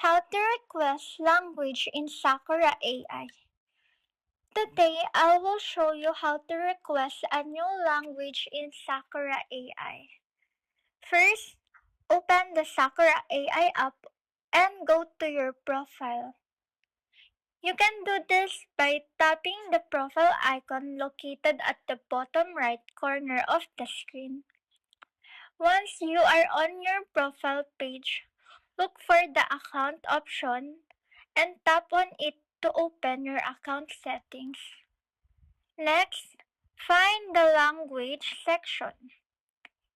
How to request language in Sakura AI. Today, I will show you how to request a new language in Sakura AI. First, open the Sakura AI app and go to your profile. You can do this by tapping the profile icon located at the bottom right corner of the screen. Once you are on your profile page, look for the account option and tap on it to open your account settings. Next, find the language section.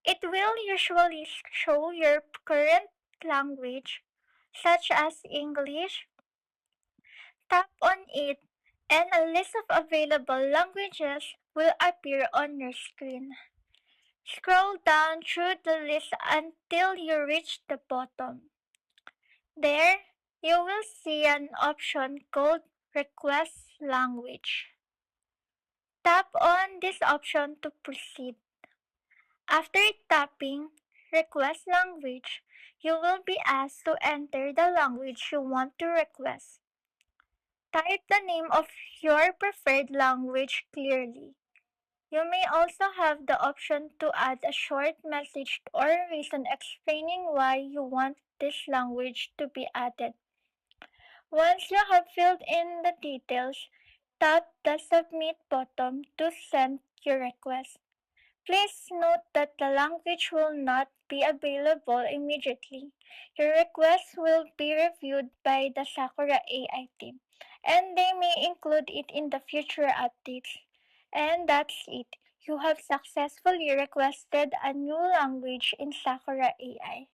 It will usually show your current language, such as English. Tap on it, and a list of available languages will appear on your screen. Scroll down through the list until you reach the bottom. There, you will see an option called Request Language. Tap on this option to proceed. After tapping Request Language, you will be asked to enter the language you want to request. Type the name of your preferred language clearly. You may also have the option to add a short message or reason explaining why you want this language to be added. Once you have filled in the details, tap the Submit button to send your request. Please note that the language will not be available immediately. Your request will be reviewed by the Sakura AI team, and they may include it in the future updates. And that's it. You have successfully requested a new language in Sakura AI.